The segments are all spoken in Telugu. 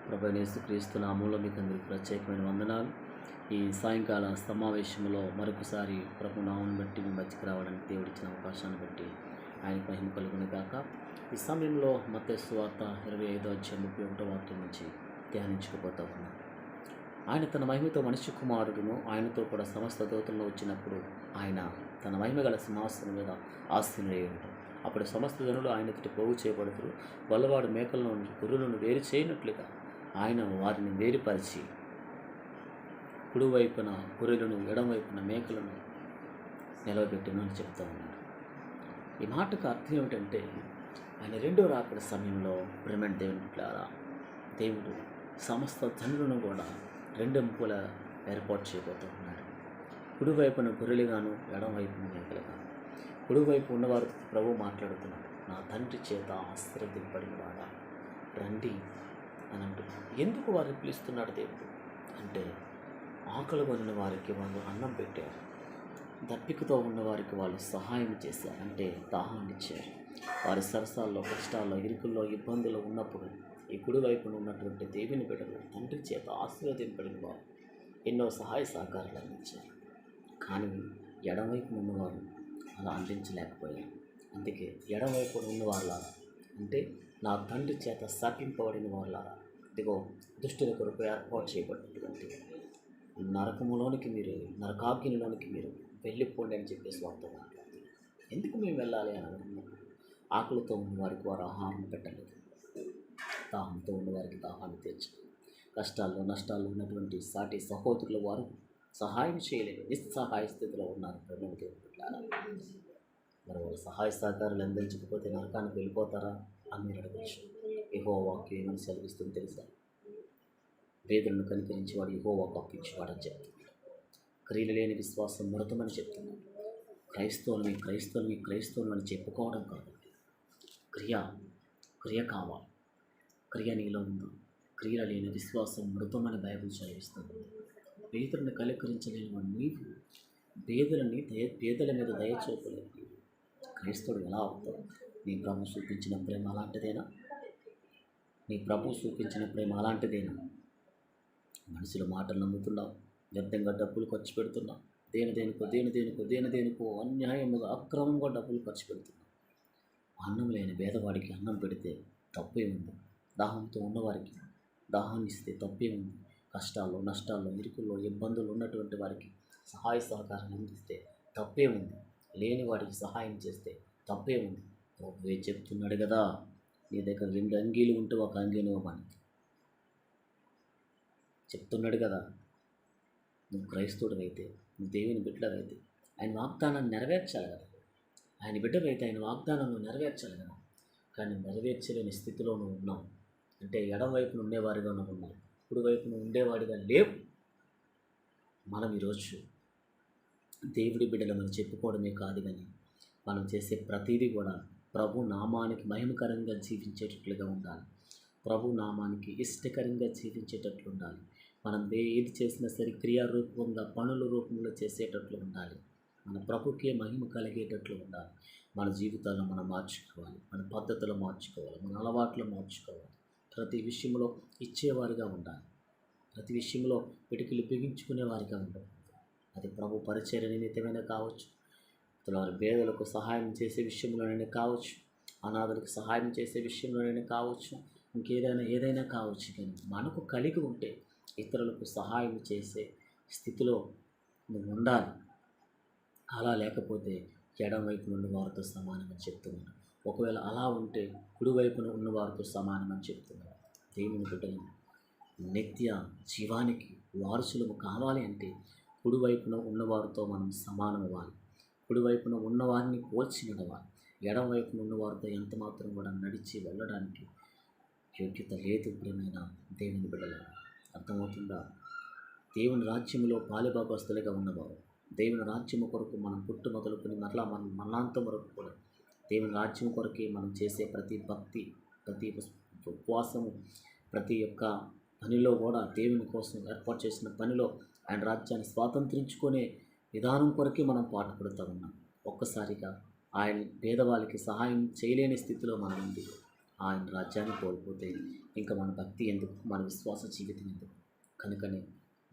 ప్రభువైన యేసుక్రీస్తు నామములో మీకు అందరికీ ప్రత్యేకమైన వందనాలు. ఈ సాయంకాల సమావేశంలో మరొకసారి ప్రభు నామమును బట్టి మీ మధ్యకి రావడానికి దేవుడిచ్చిన అవకాశాన్ని బట్టి ఆయనకు మహిమ కలుగును గాక. ఈ సమయంలో మత్తయి సువార్త 25:31 వాక్యం నుంచి ధ్యానించుకుపోతా ఉన్నాం. ఆయన తన మహిమతో మనిషి కుమారుడును ఆయనతో కూడా సమస్త దూతలను వచ్చినప్పుడు ఆయన తన మహిమ గల సింహాసనం మీద ఆసీనుడై ఉంటాడు. అప్పుడు సమస్త జనులు ఆయన ఎదుట పోగు చేయబడుతురు. గొల్లవాడు మేకలను గొర్రెలను వేరు చేయనట్లుగా ఆయన వారిని వేరుపరిచి కుడివైపున గొర్రెలను ఎడమవైపున మేకలను నిలవబెట్టును అని చెప్తా ఉన్నాడు. ఈ మాటకు అర్థం ఏమిటంటే ఆయన రెండో రాకడ సమయంలో ప్రేమ దేవుని బిడ్డలారా, దేవుడు సమస్త జనులను కూడా రెండెంపుల ఏర్పాటు చేయబోతూ ఉన్నాడు. కుడివైపున గొర్రెలుగాను ఎడమవైపున మేకలుగాను. కుడివైపు ఉన్నవారు ప్రభు మాట్లాడుతున్నాడు, నా తండ్రి చేత ఆశీర్వదింపబడిన వాడా రండి అని అంటున్నాడు. ఎందుకు వారిని పిలుస్తున్నాడు దేవుడు అంటే, ఆకలి కొనిన వారికి వాళ్ళు అన్నం పెట్టారు, దప్పికతో ఉన్నవారికి వాళ్ళు సహాయం చేశారు, అంటే దాహాన్ని ఇచ్చారు. వారి సరసాల్లో, కష్టాల్లో, ఇరుకుల్లో, ఇబ్బందులు ఉన్నప్పుడు ఈ కుడివైపున ఉన్నటువంటి దేవుని బిడ్డలు తండ్రి చేత ఆశీర్వదింపబడిన వారు ఎన్నో సహాయ సహకారాలు అందించారు. కానీ ఎడమవైపున ఉన్నవారు అలా అందించలేకపోయారు. అందుకే ఎడమవైపున ఉన్నవాళ్ళ అంటే నా తండ్రి చేత శాపింపబడిన వాళ్ళ ఇదిగో దుష్టుల కొరకు ఏర్పాటు చేయబడినటువంటి నరకములోనికి మీరు, నరకాగ్నిలోనికి మీరు వెళ్ళిపోండి అని చెప్పేసి వారితో మాట్లాడుతున్నారు. ఎందుకు మేము వెళ్ళాలి అని అనుకున్నాం. ఆకలితో ఉన్నవారికి వారు ఆహారం పెట్టలేదు, దాహంతో ఉన్నవారికి దాహాన్ని తీర్చారు. కష్టాల్లో నష్టాల్లో ఉన్నటువంటి సాటి సహోదరుల వారు సహాయం చేయలేరు, నిస్సహాయ స్థితిలో ఉన్నారు. మరి వాళ్ళు సహాయ సహకారాలు అందించకపోతే నరకానికి వెళ్ళిపోతారా అని మీరు అడగచ్చు. యెహోవా వాక్యం ఏమని సెలవిస్తుంది తెలుసా? పేదలను కనికరించేవాడు యెహోవాకు అప్పించేవాడని చెప్తున్నాడు. క్రియలు లేని విశ్వాసం మృతమని చెప్తున్నాడు. క్రైస్తవులు అని చెప్పుకోవడం కాదు, క్రియ కావాలి. క్రియ నీలో ఉందా? క్రియలు లేని విశ్వాసం మృతమని బైబిల్ చదివిస్తుంది. పేదలను కనికరించలేని వాడు నీవు, పేదల మీద దయ చూపలేదు. క్రైస్తవుడు ఎలా అవుతావు? నీ ప్రభు చూపించిన ప్రేమ అలాంటిదేనా? మనుషుల మాటలు నమ్ముతున్నావు, వ్యర్థంగా డబ్బులు ఖర్చు పెడుతున్నావు, దేనిదేనికో అన్యాయముగా అక్రమంగా డబ్బులు ఖర్చు పెడుతున్నావు. అన్నం లేని పేదవాడికి అన్నం పెడితే తప్పే ఉంది. దాహంతో ఉన్నవారికి దాహాన్ని ఇస్తే తప్పే ఉంది. కష్టాల్లో, నష్టాల్లో, ఇరుకుల్లో, ఇబ్బందులు ఉన్నటువంటి వారికి సహాయ సహకారం అందిస్తే తప్పే ఉంది. లేని వాడికి సహాయం చేస్తే తప్పే ఉంది. ప్రభువే చెప్తున్నాడు కదా, నీ దగ్గర 2 అంగీలు ఉంటే ఒక అంగీని ఇవ్వమని చెప్తున్నాడు కదా. నువ్వు క్రైస్తవుడివైతే, నువ్వు దేవుని బిడ్డవైతే ఆయన వాగ్దానాన్ని నెరవేర్చాలి కదా. ఆయన బిడ్డవైతే ఆయన వాగ్దానాన్ని నెరవేర్చాలి కదా. కానీ నెరవేర్చలేని స్థితిలో నువ్వు ఉన్నావు. అంటే ఎడమవైపున ఉండేవారిగా నువ్వు ఉన్నావు, కుడివైపున ఉండేవాడిగా లేవు. మనం ఈరోజు దేవుడి బిడ్డలమని చెప్పుకోవడమే కాదు, కానీ మనం చేసే ప్రతిదీ కూడా ప్రభు నామానికి మహిమకరంగా జీవించేటట్లుగా ఉండాలి. ప్రభు నామానికి ఇష్టకరంగా జీవించేటట్లు ఉండాలి. మనం ఏది చేసినా సరే క్రియారూపంగా, పనుల రూపంలో చేసేటట్లు ఉండాలి. మన ప్రభుకే మహిమ కలిగేటట్లు ఉండాలి. మన జీవితాలను మనం మార్చుకోవాలి, మన పద్ధతులు మార్చుకోవాలి, మన అలవాట్లు మార్చుకోవాలి. ప్రతి విషయంలో ఇచ్చేవారిగా ఉండాలి, ప్రతి విషయంలో పిటికిలు బిగించుకునేవారిగా ఉండాలి. అది ప్రభు పరిచర్య నిమిత్తమైనా కావచ్చు, వారి పేదలకు సహాయం చేసే విషయంలోనైనా కావచ్చు, అనాథలకు సహాయం చేసే విషయంలోనైనా కావచ్చు, ఏదైనా కావచ్చు. కానీ మనకు కలిగి ఉంటే ఇతరులకు సహాయం చేసే స్థితిలో నువ్వు ఉండాలి. అలా లేకపోతే ఎడమవైపున ఉన్న వారితో సమానమని చెప్తున్నాడు. ఒకవేళ అలా ఉంటే కుడివైపున ఉన్నవారితో సమానమని చెప్తున్నాడు. దేవుని బిడ్డలు నిత్య జీవానికి వారసులము కావాలి అంటే కుడివైపున ఉన్నవారితో మనం సమానం అవ్వాలి. కుడివైపున ఉన్నవారిని పోల్చి నడవాలి. ఎడమవైపున ఉన్నవారితో ఎంత మాత్రం కూడా నడిచి వెళ్ళడానికి యోగ్యత లేదు. ప్రియమైన దేవుని బిడ్డలు, అర్థమవుతుందా? దేవుని రాజ్యంలో పాలుభాగస్తులుగా ఉన్నవారు, దేవుని రాజ్యము కొరకు మనం పుట్టు మొదలుకొని మరలా మనం మరణాంతం వరకు కూడా దేవుని రాజ్యం కొరకే మనం చేసే ప్రతి భక్తి, ప్రతి ఉపవాసము, ప్రతి ఒక్క పనిలో కూడా దేవుని కోసం ఏర్పాటు చేసిన పనిలో ఆయన రాజ్యాన్ని స్వాతంత్రించుకునే విధానం కొరకే మనం పాటుపడుతూ ఉన్నాం. ఒక్కసారిగా ఆయన పేదవాళ్ళకి సహాయం చేయలేని స్థితిలో మనం ఉంది. ఆయన రాజ్యాన్ని కోల్పోతే ఇంకా మన భక్తి ఎందుకు, మన విశ్వాస జీవితం ఎందుకు? కనుకనే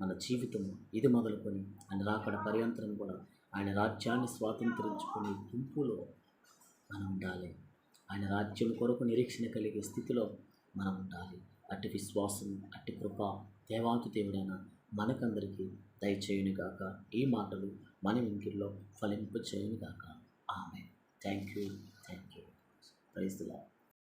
మన జీవితం ఇది మొదలుకొని ఆయన రాకడ పర్యంతరం కూడా ఆయన రాజ్యాన్ని స్వాతంత్రించుకునే గుంపులో మనం ఉండాలి. ఆయన రాజ్యం కొరకు నిరీక్షణ కలిగే స్థితిలో మనం ఉండాలి. అట్టి విశ్వాసం, అట్టి కృప దేవాతి దేవుడైన మనకందరికీ దయచేయునుగాక. ఈ మాటలు మన ఇంటిలో ఫలింప చేయునుగాక. ఆమె. Thank you. Praise the lord.